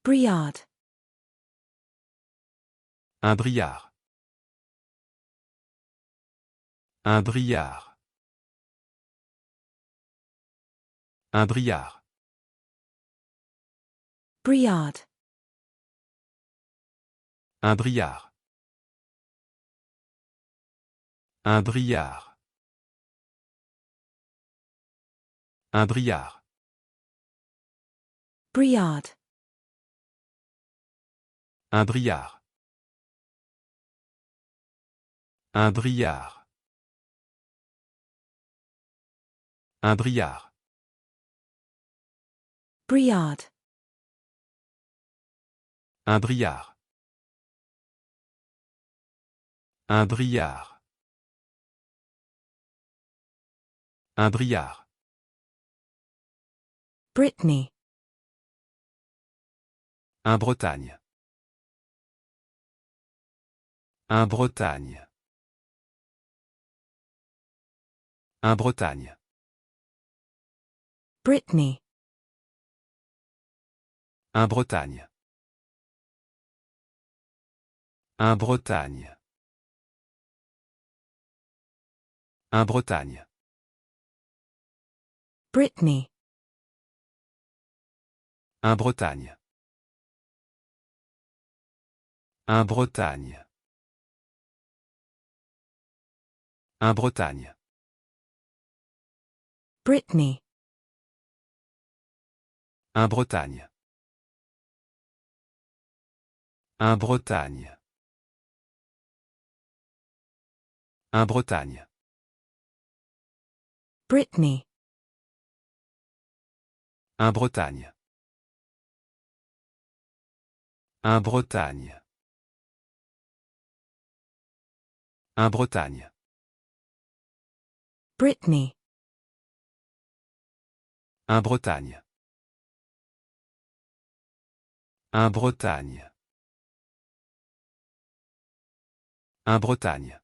Briard. Un briard. Un briard. Un briard. Briard. Un briard. Un briard. Un briard. Briard. Un briard. Un briard. Un briard. Briard. Un briard. Un briard. Un briard. Brittany. Un Bretagne. Un Bretagne. Un Bretagne. Brittany. Un Bretagne. Un Bretagne. Un Bretagne. Brittany. Un Bretagne. Un Bretagne. Un Bretagne. Brittany. Un Bretagne. Un Bretagne. Un Bretagne. Brittany. Un Bretagne. Un Bretagne. Un Bretagne. Brittany. Un Bretagne. Un Bretagne. Un Bretagne.